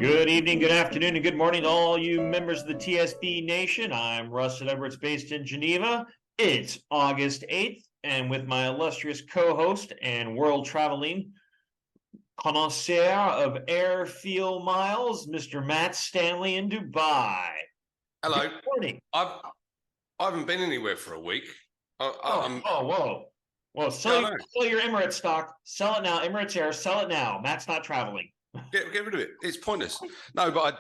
Good evening, good afternoon, and good morning to all you members of the TSB Nation. I'm Rustin Edwards, based in Geneva. It's August 8th, and with my illustrious co-host and world traveling connoisseur of airfield miles, Mr. Matt Stanley in Dubai. Hello. Good morning. I haven't been anywhere for a week. Whoa. Sell your Emirates stock. Sell it now. Emirates Air, sell it now. Matt's not traveling. Get rid of it. It's pointless. No, but I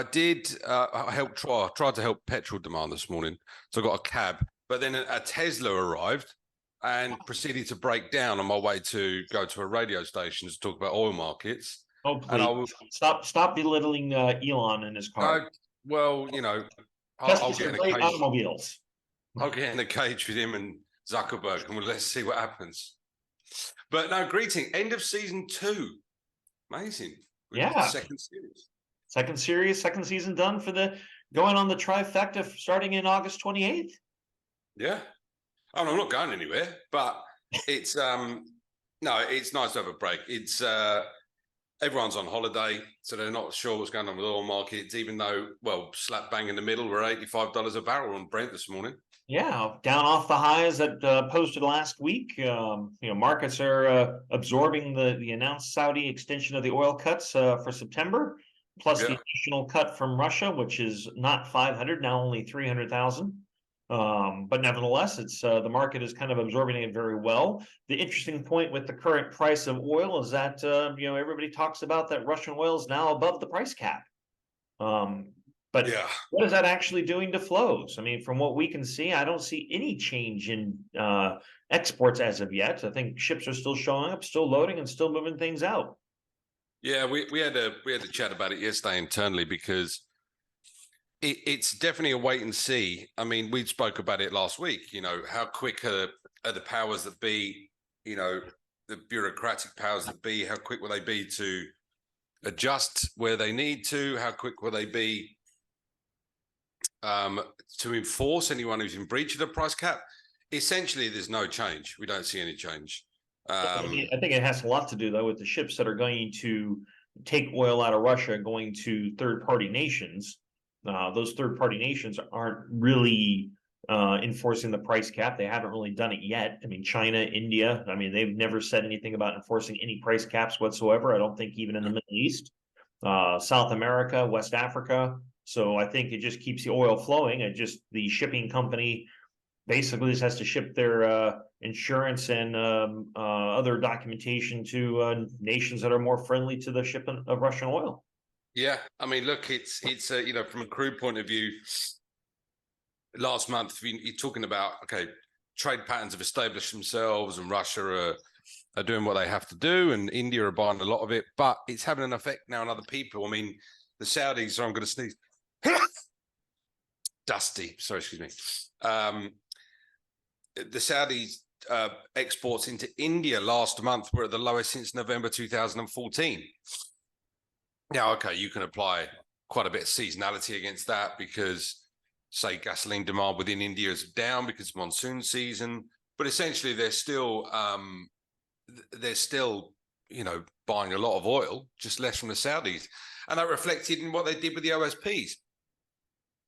tried to help petrol demand this morning. So I got a cab, but then a Tesla arrived and proceeded to break down on my way to go to a radio station to talk about oil markets. Oh, please. Stop belittling Elon in his car. I'll get in a cage. Automobiles. I'll get in a cage with him and Zuckerberg, and let's see what happens. But no, greeting. End of season 2. Amazing. Second season done for going on the trifecta starting in August 28th. Yeah. I'm not going anywhere, but it's it's nice to have a break. It's everyone's on holiday, so they're not sure what's going on with oil markets, even though, slap bang in the middle, we're $85 a barrel on Brent this morning. Yeah, down off the highs that posted last week. Markets are absorbing the announced Saudi extension of the oil cuts for September, plus the additional cut from Russia, which is not 500, now only 300,000. But nevertheless, it's the market is kind of absorbing it very well. The interesting point with the current price of oil is that everybody talks about that Russian oil is now above the price cap. But what is that actually doing to flows? I mean, from what we can see, I don't see any change in exports as of yet. I think ships are still showing up, still loading, and still moving things out. Yeah, we had a chat about it yesterday internally because it's definitely a wait and see. I mean, we spoke about it last week. How quick are the powers that be? The bureaucratic powers that be. How quick will they be to adjust where they need to? How quick will they be to enforce anyone who's in breach of the price cap? Essentially, there's no change. We don't see any change. I think it has a lot to do, though, with the ships that are going to take oil out of Russia going to third-party nations. Those third-party nations aren't really enforcing the price cap. They haven't really done it yet. I mean, China, India, they've never said anything about enforcing any price caps whatsoever. I don't think even in the Middle East, South America, West Africa. So I think it just keeps the oil flowing. The shipping company basically just has to ship their insurance and other documentation to nations that are more friendly to the shipment of Russian oil. Yeah, I mean, look, it's from a crude point of view, last month you're talking about trade patterns have established themselves, and Russia are doing what they have to do, and India are buying a lot of it, but it's having an effect now on other people. I mean, the Saudis, I'm going to sneeze. Dusty, sorry, excuse me. The Saudis exports into India last month were at the lowest since November 2014. Now, you can apply quite a bit of seasonality against that because, say, gasoline demand within India is down because of monsoon season, but essentially they're still buying a lot of oil, just less from the Saudis, and that reflected in what they did with the OSPs.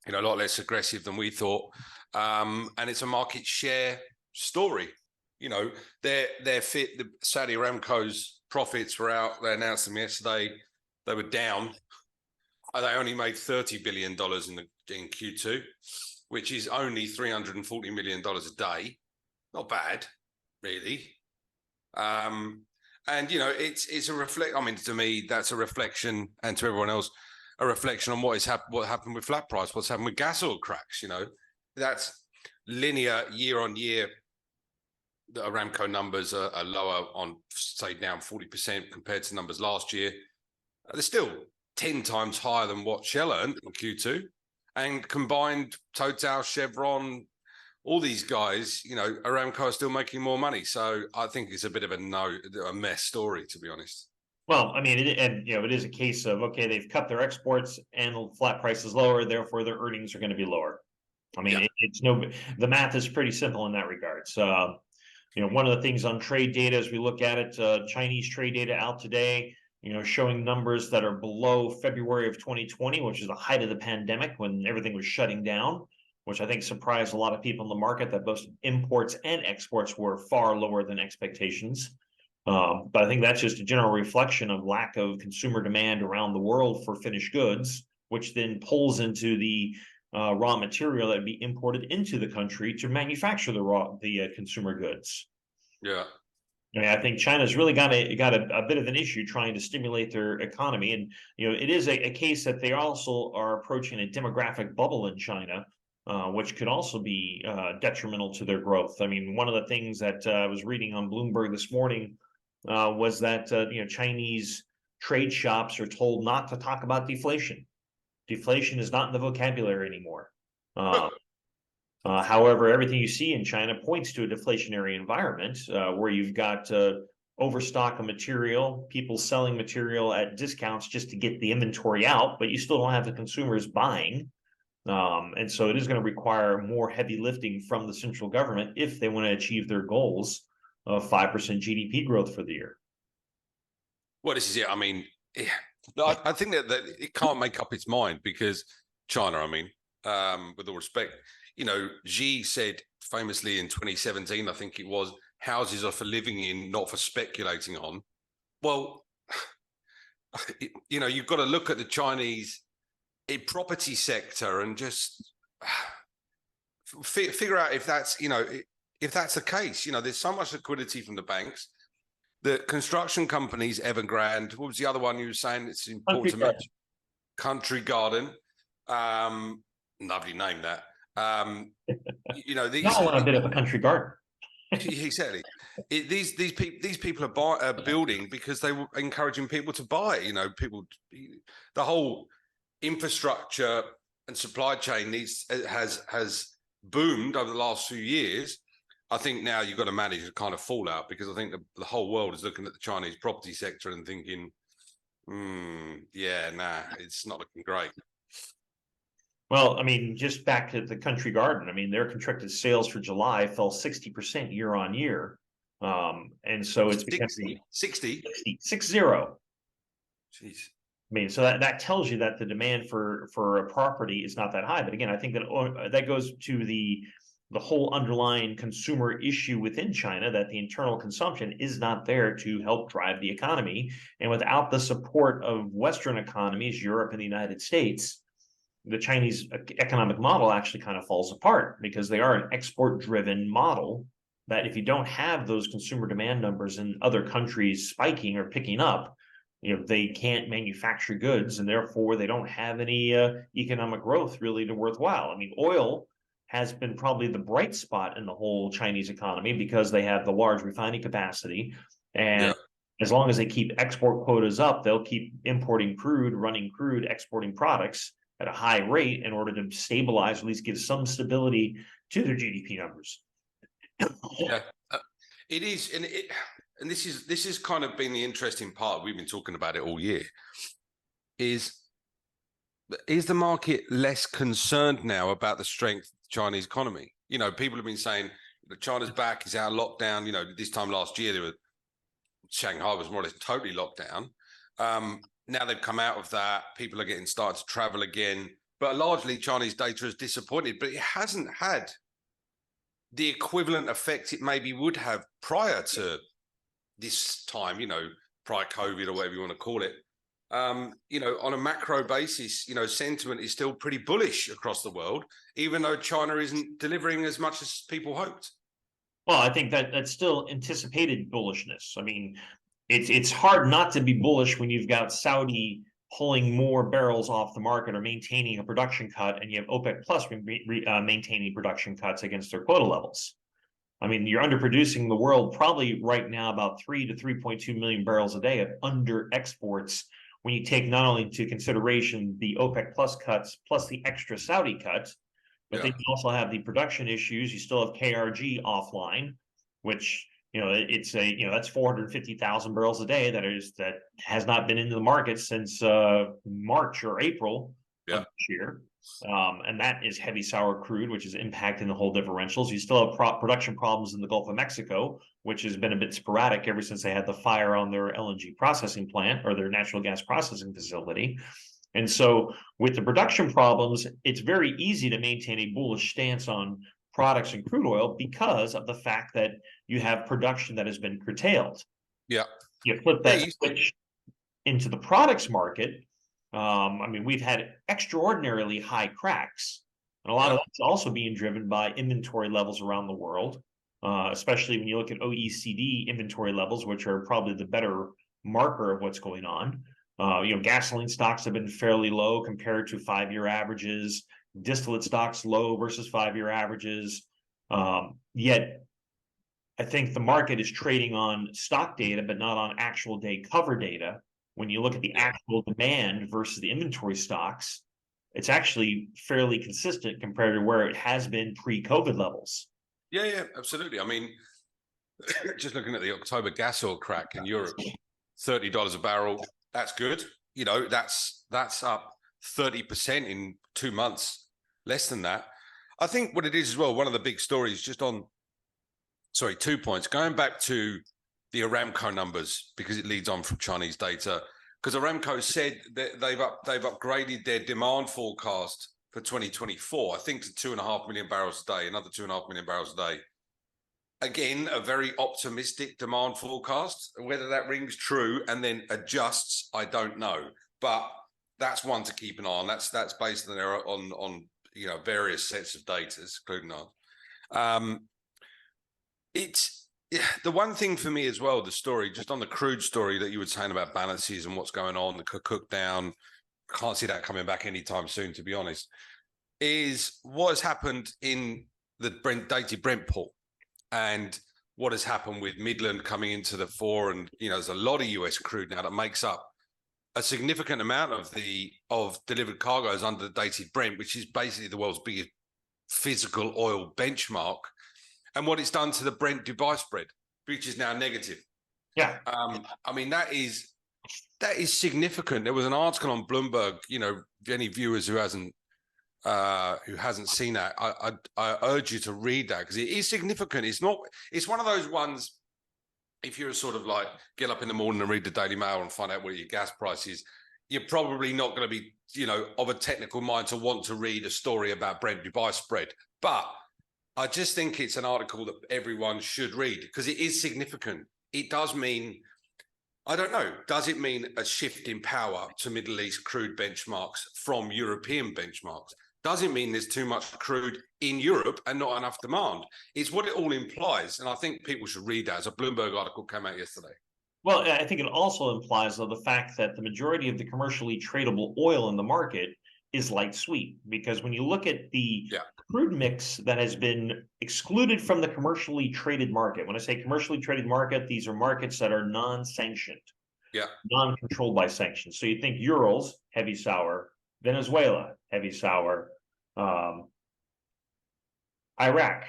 A lot less aggressive than we thought, and it's a market share story. The Saudi Aramco's profits were out. They announced them yesterday. They were down. They only made $30 billion in Q2, which is only $340 million a day. Not bad, really. And it's a reflect. To me, that's a reflection, and to everyone else, a reflection on what happened with flat price, what's happened with gas oil cracks. That's linear year on year. The Aramco numbers are lower on, say, down 40% compared to numbers last year. They're still 10 times higher than what Shell earned in Q2, and combined Total, Chevron, all these guys, Aramco are still making more money. So I think it's a bit of a mess story, to be honest. Well, it is a case of, they've cut their exports and the flat price is lower, therefore their earnings are going to be lower. The math is pretty simple in that regard. So, one of the things on trade data as we look at it, Chinese trade data out today, showing numbers that are below February of 2020, which is the height of the pandemic when everything was shutting down, which I think surprised a lot of people in the market that both imports and exports were far lower than expectations. But I think that's just a general reflection of lack of consumer demand around the world for finished goods, which then pulls into the raw material that would be imported into the country to manufacture the consumer goods. Yeah. I mean, I think China's really got a bit of an issue trying to stimulate their economy, and it is a case that they also are approaching a demographic bubble in China, which could also be detrimental to their growth. I mean, one of the things that I was reading on Bloomberg this morning was that Chinese trade shops are told not to talk about deflation. Deflation is not in the vocabulary anymore. However, everything you see in China points to a deflationary environment where you've got overstock of material, people selling material at discounts just to get the inventory out, but you still don't have the consumers buying. And so it is going to require more heavy lifting from the central government if they want to achieve their goals of 5% GDP growth for the year. Well, this is it. I mean, I think that it can't make up its mind because China, I mean, with all respect, Xi said famously in 2017, I think it was, houses are for living in, not for speculating on. Well, you've got to look at the Chinese property sector and just figure out if that's, if that's the case. There's so much liquidity from the banks. The construction companies, Evergrande, what was the other one you were saying? It's important to mention. Country Garden. Lovely name that. These Y'all want a bit of a country garden. Exactly. These people are building because they were encouraging people to buy. The whole infrastructure and supply chain has boomed over the last few years. I think now you've got to manage a kind of fallout because I think the whole world is looking at the Chinese property sector and thinking, it's not looking great. Well, I mean, just back to the country garden. I mean, their contracted sales for July fell 60% year on year. And so it's 60. 60. Jeez. I mean, so that tells you that the demand for a property is not that high. But again, I think that goes to the whole underlying consumer issue within China, that the internal consumption is not there to help drive the economy. And without the support of Western economies, Europe and the United States, the Chinese economic model actually kind of falls apart because they are an export-driven model that if you don't have those consumer demand numbers in other countries spiking or picking up, they can't manufacture goods and therefore they don't have any economic growth really to worthwhile. I mean, oil has been probably the bright spot in the whole Chinese economy because they have the large refining capacity. And as long as they keep export quotas up, they'll keep importing crude, running crude, exporting products at a high rate in order to stabilize, at least give some stability to their GDP numbers. It is, and this is kind of been the interesting part. We've been talking about it all year. Is the market less concerned now about the strength of the Chinese economy? People have been saying China's back, is out of lockdown. This time last year, Shanghai was more or less totally locked down. Now they've come out of that. People are starting to travel again. But largely, Chinese data is disappointed. But it hasn't had the equivalent effect it maybe would have prior to this time, prior COVID or whatever you want to call it. On a macro basis, sentiment is still pretty bullish across the world, even though China isn't delivering as much as people hoped. Well, I think that's still anticipated bullishness. I mean, it's hard not to be bullish when you've got Saudi pulling more barrels off the market or maintaining a production cut, and you have OPEC Plus maintaining production cuts against their quota levels. I mean, you're underproducing the world probably right now about 3 to 3.2 million barrels a day of under exports when you take not only into consideration the OPEC Plus cuts plus the extra Saudi cuts, but then you also have the production issues. You still have KRG offline, which that's 450,000 barrels a day that has not been into the market since March or April of this year. And that is heavy sour crude, which is impacting the whole differentials. You still have production problems in the Gulf of Mexico, which has been a bit sporadic ever since they had the fire on their LNG processing plant or their natural gas processing facility. And so with the production problems, it's very easy to maintain a bullish stance on products and crude oil because of the fact that you have production that has been curtailed. Yeah. You flip that switch into the products market. I mean, we've had extraordinarily high cracks, and a lot of that's also being driven by inventory levels around the world, especially when you look at OECD inventory levels, which are probably the better marker of what's going on. Gasoline stocks have been fairly low compared to 5-year averages. Distillate stocks low versus 5-year averages. Yet, I think the market is trading on stock data, but not on actual day cover data. When you look at the actual demand versus the inventory stocks, it's actually fairly consistent compared to where it has been pre-COVID levels. Yeah, absolutely. I mean, just looking at the October gas oil crack in Europe, $30 a barrel. That's good. That's up 30% in 2 months, less than that. I think what it is as well, one of the big stories just on, 2 points, going back to the Aramco numbers, because it leads on from Chinese data, because Aramco said that they've upgraded their demand forecast for 2024, I think to 2.5 million barrels a day, another 2.5 million barrels a day. Again, a very optimistic demand forecast. Whether that rings true and then adjusts, I don't know. But that's one to keep an eye on. That's based on various sets of data, including ours. It's the one thing for me as well, the story, just on the crude story that you were saying about balances and what's going on, the cook down, can't see that coming back anytime soon, to be honest, is what has happened in the dated Brent pool. And what has happened with Midland coming into the fore, and there's a lot of US crude now that makes up a significant amount of delivered cargoes under the dated Brent, which is basically the world's biggest physical oil benchmark, and what it's done to the Brent Dubai spread, which is now negative. Yeah, I mean that is significant. There was an article on Bloomberg. Any viewers who hasn't seen that, I urge you to read that, because it is significant. It's one of those ones, if you're sort of like get up in the morning and read the Daily Mail and find out what your gas price is, you're probably not going to be, of a technical mind to want to read a story about Brent Dubai spread. But I just think it's an article that everyone should read, because it is significant. It does mean, I don't know, does it mean a shift in power to Middle East crude benchmarks from European benchmarks? Does it mean there's too much crude in Europe and not enough demand? It's what it all implies. And I think people should read that. As a Bloomberg article came out yesterday. Well, I think it also implies, though, the fact that the majority of the commercially tradable oil in the market is light sweet, because when you look at the crude mix that has been excluded from the commercially traded market, when I say commercially traded market, these are markets that are non-sanctioned, non-controlled by sanctions. So you think Urals, heavy sour, Venezuela, heavy sour, Iran,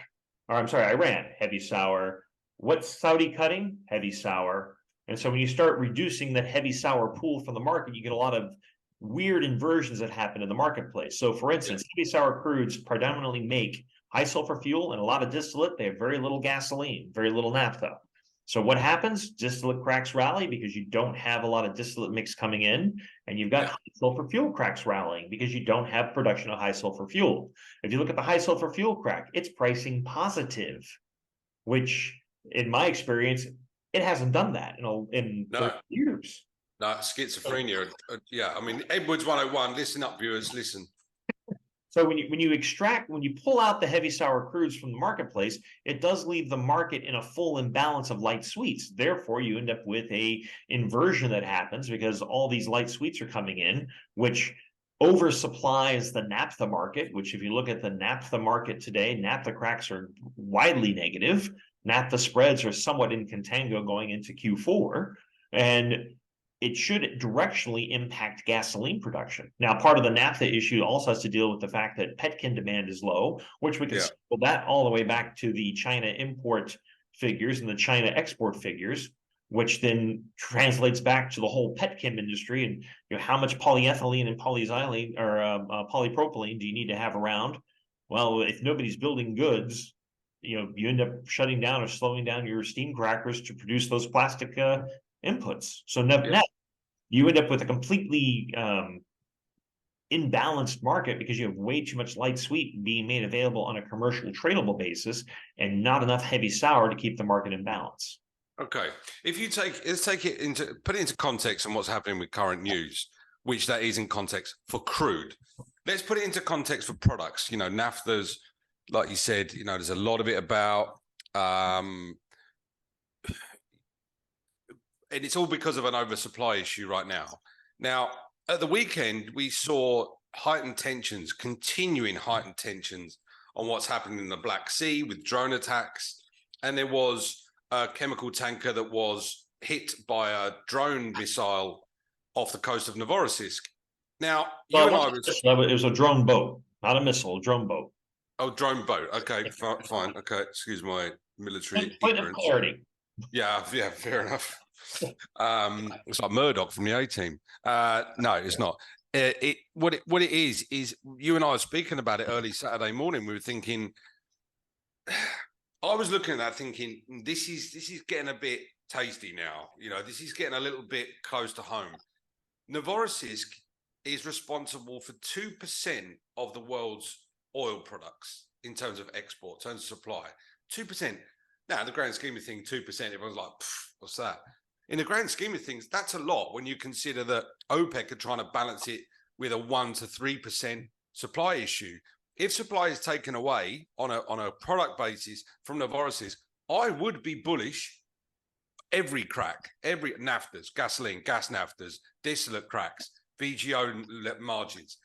heavy sour. What's Saudi cutting? Heavy sour. And so when you start reducing that heavy sour pool from the market, you get a lot of weird inversions that happen in the marketplace. So for instance, heavy sour crudes predominantly make high sulfur fuel and a lot of distillate. They have very little gasoline, very little naphtha. So what happens? Distillate cracks rally because you don't have a lot of distillate mix coming in, and you've got high sulfur fuel cracks rallying because you don't have production of high sulfur fuel. If you look at the high sulfur fuel crack, it's pricing positive, which in my experience, it hasn't done that in 30 years. No, schizophrenia. I mean, Edwards 101, listen up, viewers, listen. So when you pull out the heavy sour crudes from the marketplace, it does leave the market in a full imbalance of light sweets. Therefore, you end up with a inversion that happens because all these light sweets are coming in, which oversupplies the naphtha market, which if you look at the naphtha market today, naphtha cracks are widely negative. Naphtha spreads are somewhat in contango going into Q4. And it should directionally impact gasoline production. Now, part of the naphtha issue also has to deal with the fact that petchem demand is low, which we can pull that all the way back to the China import figures and the China export figures. which then translates back to the whole petchem industry. And how much polyethylene and polyxylene or polypropylene do you need to have around? Well, if nobody's building goods, you end up shutting down or slowing down your steam crackers to produce those plastic inputs. So net, you end up with a completely imbalanced market because you have way too much light sweet being made available on a commercial tradable basis and not enough heavy sour to keep the market in balance. Okay, if you put it into context on what's happening with current news, which that is in context for crude. Let's put it into context for products. Naphthas, like you said, there's a lot of it about, and it's all because of an oversupply issue right now. Now, at the weekend, we saw continuing heightened tensions on what's happening in the Black Sea with drone attacks. And there was a chemical tanker that was hit by a drone missile off the coast of Novorossiysk. Now, it was a drone boat, not a missile, a drone boat. Oh, drone boat. Okay, fine. Okay, excuse my military Point of clarity. Yeah, fair enough. It's like Murdoch from the A-Team. No, it's not. What it is you and I were speaking about it early Saturday morning. We were thinking, I was looking at that thinking, this is getting a bit tasty now. This is getting a little bit close to home. Novorossiysk is responsible for 2% of the world's oil products in terms of export, in terms of supply. 2%. Now, in the grand scheme of things, 2%, everyone's like, what's that? In the grand scheme of things, that's a lot when you consider that OPEC are trying to balance it with a 1 to 3% supply issue. If supply is taken away on a product basis from Novorossiysk, I would be bullish every crack, every naphthas, gasoline, gas naphthas, distillate cracks, VGO margins.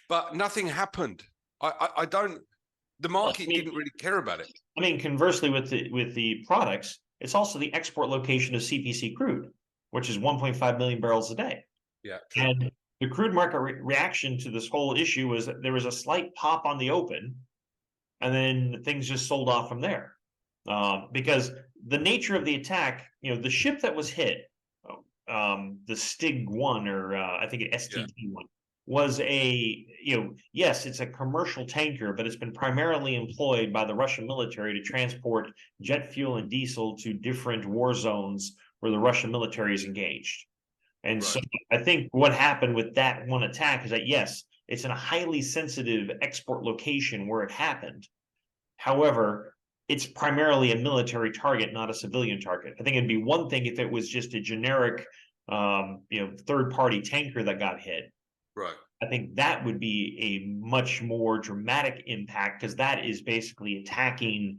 But nothing happened. The market didn't really care about it. I mean, conversely, with the products, it's also the export location of CPC crude, which is 1.5 million barrels a day. Yeah. And the crude market reaction to this whole issue was that there was a slight pop on the open, and then things just sold off from there. Because the nature of the attack, the ship that was hit, the Stig 1 or I think STT 1, was yes, it's a commercial tanker, but it's been primarily employed by the Russian military to transport jet fuel and diesel to different war zones where the Russian military is engaged. And so I think what happened with that one attack is that, yes, it's in a highly sensitive export location where it happened. However, it's primarily a military target, not a civilian target. I think it'd be one thing if it was just a generic, third-party tanker that got hit. Right. I think that would be a much more dramatic impact because that is basically attacking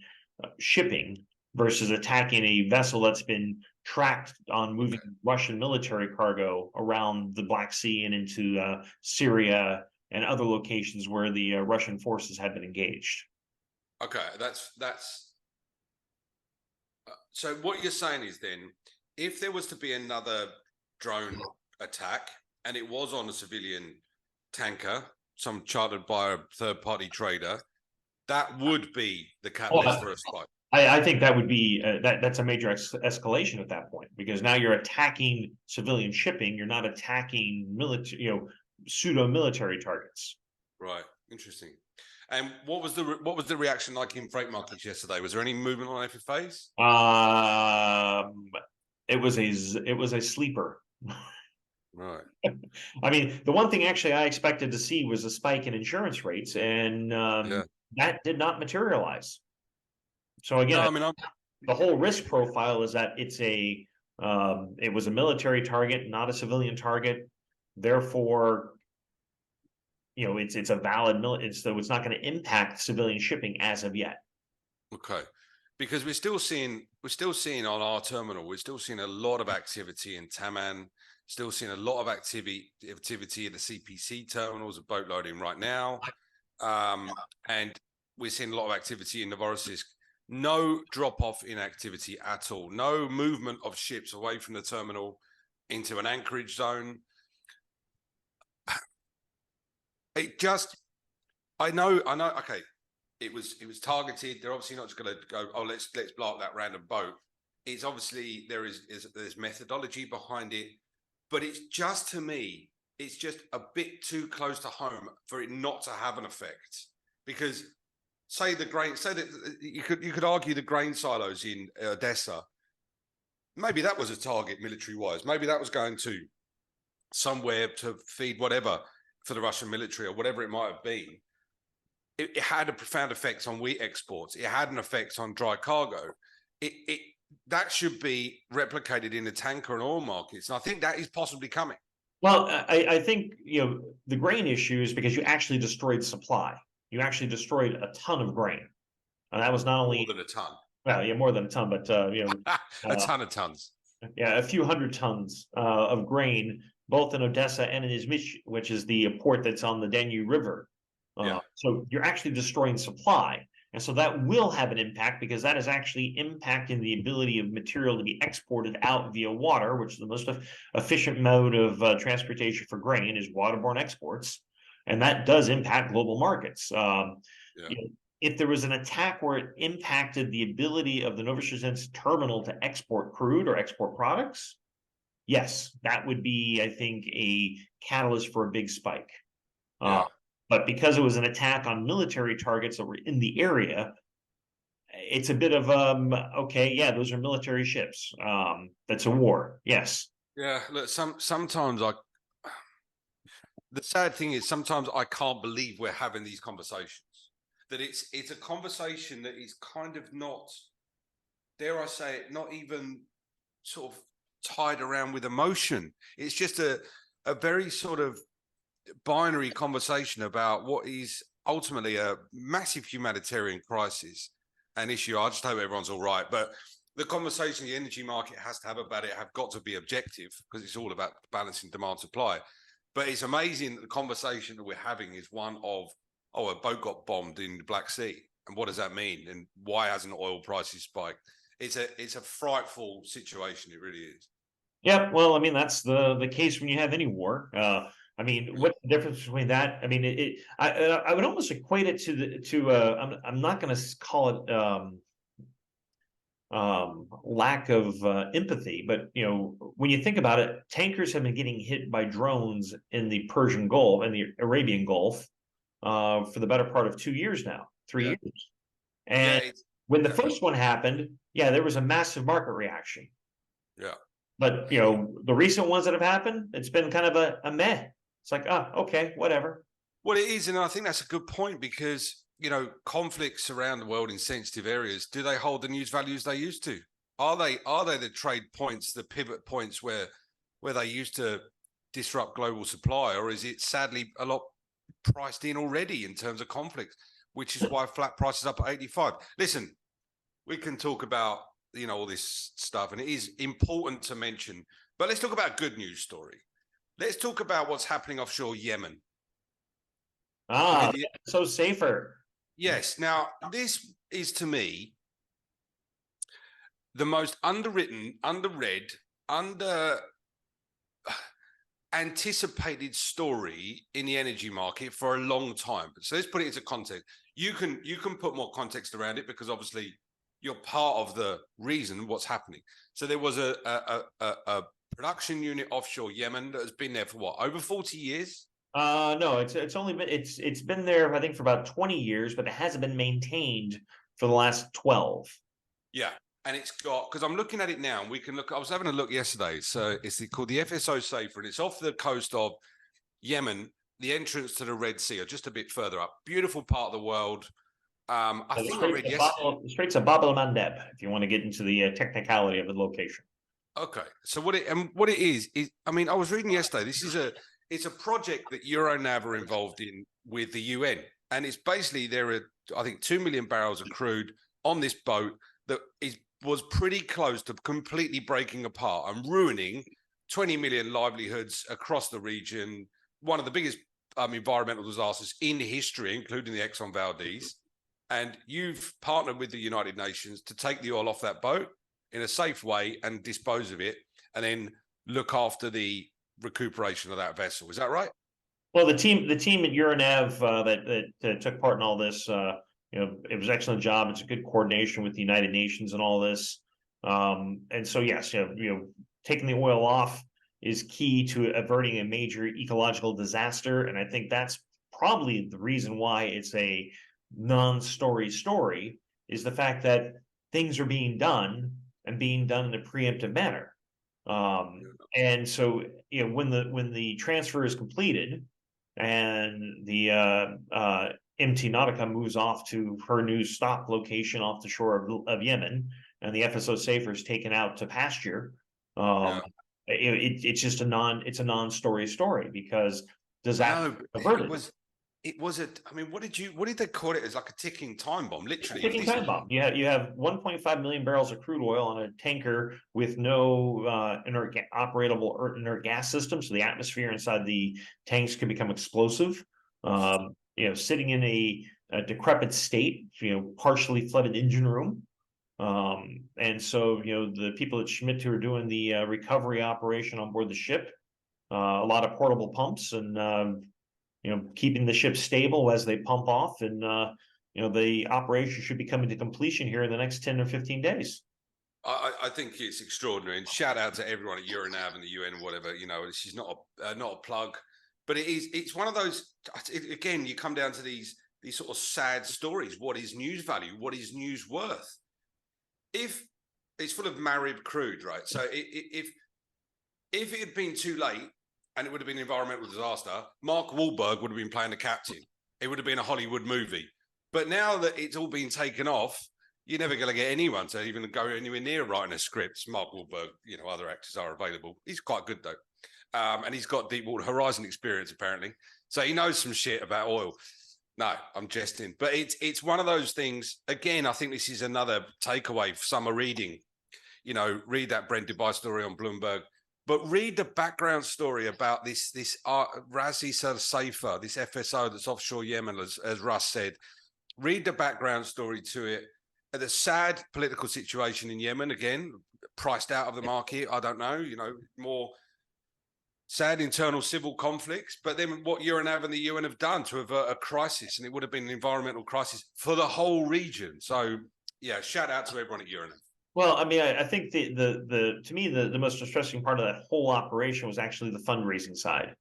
shipping versus attacking a vessel that's been tracked on moving Russian military cargo around the Black Sea and into Syria and other locations where the Russian forces have been engaged. Okay, that's so what you're saying is then, if there was to be another drone attack and it was on a civilian tanker, some chartered by a third-party trader, that would be the catalyst for a spike. I think that would be that's a major escalation at that point, because now you're attacking civilian shipping. You're not attacking military, pseudo military targets. Right. Interesting. And what was the reaction like in freight markets yesterday? Was there any movement on FFAs? It was a sleeper. Right. I mean, the one thing actually I expected to see was a spike in insurance rates, and that did not materialize. So again, the whole risk profile is that it was a military target, not a civilian target. Therefore, it's a valid so it's not going to impact civilian shipping as of yet. Okay, because we're still seeing on our terminal, we're still seeing a lot of activity in Taman. Still seeing a lot of activity at the CPC terminals, of boat loading right now, and we're seeing a lot of activity in Novorossiysk. No drop off in activity at all. No movement of ships away from the terminal into an anchorage zone. I know. Okay, it was targeted. They're obviously not just going to go, oh, let's blow up that random boat. It's obviously there's methodology behind it, but it's just, to me, it's just a bit too close to home for it not to have an effect. Because say that you could argue the grain silos in Odessa, maybe that was a target military wise. Maybe that was going to somewhere to feed whatever for the Russian military or whatever it might have been. It had a profound effect on wheat exports. It had an effect on dry cargo. That should be replicated in the tanker and oil markets. And I think that is possibly coming. Well, I think, the grain issue is because you actually destroyed supply. You actually destroyed a ton of grain. And that was not only More than a ton. Well, yeah, more than a ton, but A ton of tons. yeah, a few hundred tons of grain, both in Odessa and in Izmit, which is the port that's on the Danube River. So you're actually destroying supply. And so that will have an impact because that is actually impacting the ability of material to be exported out via water, which is the most efficient mode of transportation for grain is waterborne exports. And that does impact global markets. If there was an attack where it impacted the ability of the Novosibirsk terminal to export crude or export products, yes, that would be, I think, a catalyst for a big spike. But because it was an attack on military targets that were in the area, it's a bit of okay, yeah, those are military ships. That's a war, yes. Yeah, look, sometimes the sad thing is sometimes I can't believe we're having these conversations. That it's a conversation that is kind of not, dare I say it, not even sort of tied around with emotion. It's just a very sort of binary conversation about what is ultimately a massive humanitarian crisis and issue. I just hope everyone's all right. But the conversation the energy market has to have about it have got to be objective because it's all about balancing demand supply. But it's amazing that the conversation that we're having is one of, oh, a boat got bombed in the Black Sea. And what does that mean? And why hasn't oil prices spiked? It's a frightful situation. It really is. Yeah, well, I mean, that's the case when you have any war. I mean, what's the difference between that? I mean, I would almost equate it I'm not going to call it lack of empathy, but when you think about it, tankers have been getting hit by drones in the Persian Gulf and the Arabian Gulf for the better part of 2 years now, 3 years. And when the first one happened, yeah, there was a massive market reaction. Yeah. But the recent ones that have happened, it's been kind of a meh. It's like, okay, whatever. Well, it is, and I think that's a good point because conflicts around the world in sensitive areas, do they hold the news values they used to? Are they the trade points, the pivot points where they used to disrupt global supply, or is it sadly a lot priced in already in terms of conflict, which is why flat prices up at 85? Listen, we can talk about all this stuff, and it is important to mention, but let's talk about a good news story. Let's talk about what's happening offshore Yemen. So safer. Yes. Now, this is to me the most underwritten, underread, anticipated story in the energy market for a long time. So let's put it into context. You can put more context around it because obviously you're part of the reason what's happening. So there was a production unit offshore Yemen that has been there for what, over 40 years? No, it's only been it's been there, I think, for about 20 years, but it hasn't been maintained for the last 12. Yeah. And it's got, because I'm looking at it now, and we can look, I was having a look yesterday. So it's called the FSO Safer, and it's off the coast of Yemen, the entrance to the Red Sea, or just a bit further up. Beautiful part of the world. I think I read yesterday. The Straits of Bab el-Mandeb, if you want to get into the technicality of the location. Okay. So what it is, I mean, I was reading yesterday, it's a project that Euronav are involved in with the UN. And it's basically, there are, I think, 2 million barrels of crude on this boat that was pretty close to completely breaking apart and ruining 20 million livelihoods across the region. One of the biggest environmental disasters in history, including the Exxon Valdez. And you've partnered with the United Nations to take the oil off that boat in a safe way and dispose of it, and then look after the recuperation of that vessel. Is that right? Well, the team at Euronav that took part in all this, it was an excellent job. It's a good coordination with the United Nations and all this. And so, yes, taking the oil off is key to averting a major ecological disaster. And I think that's probably the reason why it's a non-story story, is the fact that things are being done and being done in a preemptive manner. And so, when the transfer is completed and the MT Nautica moves off to her new stop location off the shore of Yemen, and the FSO Safer is taken out to pasture, it's just a non-story story, because does that No, avert it was a, I mean, what did they call it? It's like a ticking time bomb, literally. ticking time bomb. You have 1.5 million barrels of crude oil on a tanker with no operable inert gas system, so the atmosphere inside the tanks can become explosive. Sitting in a decrepit state, partially flooded engine room. And so, the people at Schmidt who are doing the recovery operation on board the ship, a lot of portable pumps, and keeping the ship stable as they pump off, and the operation should be coming to completion here in the next 10 or 15 days. I think it's extraordinary, and shout out to everyone at Euronav and the UN, whatever. This is not a plug, but it's one of those. Again, you come down to these sort of sad stories. What is news value? What is news worth? If it's full of Marib crude, right? So if it had been too late and it would have been an environmental disaster, Mark Wahlberg would have been playing the captain. It would have been a Hollywood movie. But now that it's all been taken off, you're never going to get anyone to even go anywhere near writing a script. Mark Wahlberg, other actors are available. He's quite good, though. And he's got Deepwater Horizon experience, apparently. So he knows some shit about oil. No, I'm jesting. But it's one of those things. Again, I think this is another takeaway for summer reading. Read that Brent Dubai story on Bloomberg. But read the background story about this Razi Safer, this FSO that's offshore Yemen, as Russ said. Read the background story to it. The sad political situation in Yemen, again, priced out of the market. I don't know, more sad internal civil conflicts. But then what Euronav and the UN have done to avert a crisis, and it would have been an environmental crisis for the whole region. So, yeah, shout out to everyone at Euronav. Well, I mean, I think to me, the most distressing part of that whole operation was actually the fundraising side.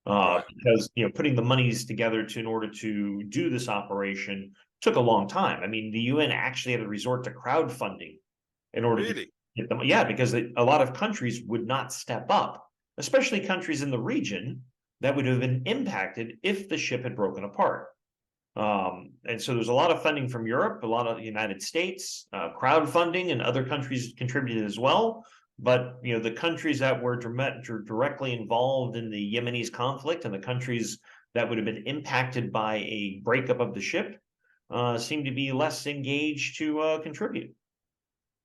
Right. Because putting the monies together in order to do this operation took a long time. I mean, the UN actually had to resort to crowdfunding in order to get them. Yeah, because a lot of countries would not step up, especially countries in the region that would have been impacted if the ship had broken apart. And so there's a lot of funding from Europe, a lot of the United States, crowdfunding, and other countries contributed as well. But the countries that were directly involved in the Yemenis conflict, and the countries that would have been impacted by a breakup of the ship, seem to be less engaged to contribute.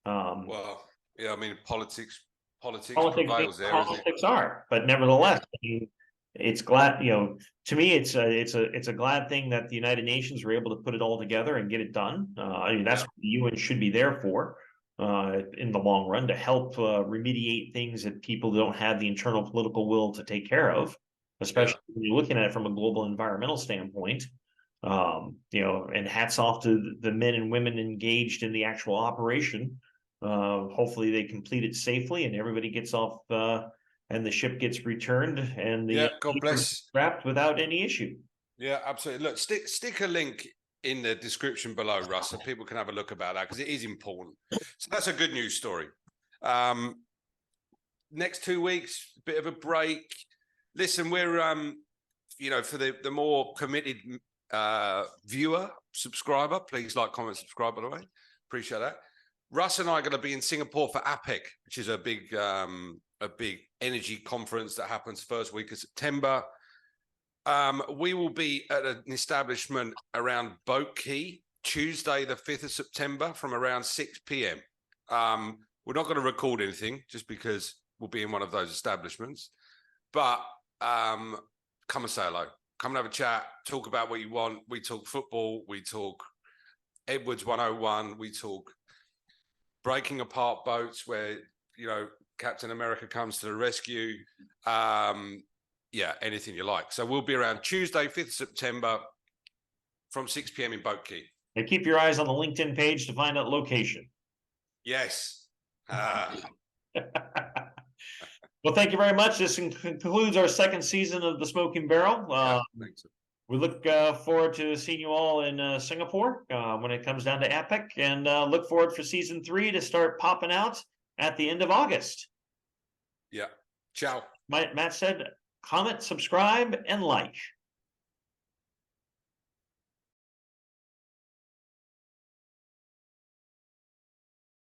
Well, yeah, I mean, politics prevails there. Politics are, but nevertheless, I mean, it's glad, to me, it's a glad thing that the United Nations were able to put it all together and get it done. I mean, that's what the UN should be there for, in the long run, to help remediate things that people don't have the internal political will to take care of, especially when you're looking at it from a global environmental standpoint. And hats off to the men and women engaged in the actual operation. Hopefully they complete it safely and everybody gets off, and the ship gets returned, and the God bless, wrapped without any issue. Yeah, absolutely. Look, stick a link in the description below, Russ, so people can have a look about that, because it is important. So that's a good news story. Next 2 weeks, bit of a break. Listen, we're for the more committed viewer, subscriber, please like, comment, subscribe, by the way. Appreciate that. Russ and I are going to be in Singapore for APEC, which is a big energy conference that happens first week of September. We will be at an establishment around Boat Quay, Tuesday, the 5th of September, from around 6 p.m. We're not going to record anything just because we'll be in one of those establishments. But come and say hello. Come and have a chat. Talk about what you want. We talk football. We talk Edwards 101. We talk breaking apart boats where, Captain America comes to the rescue. Anything you like. So we'll be around Tuesday, 5th of September from 6 p.m. in Boat Quay. And keep your eyes on the LinkedIn page to find out location. Yes. Well, thank you very much. This concludes our second season of the Smoking Barrel. Thanks. We look forward to seeing you all in Singapore when it comes down to APEC, and look forward for season 3 to start popping out at the end of August. Yeah. Ciao. Matt said, comment, subscribe, and like.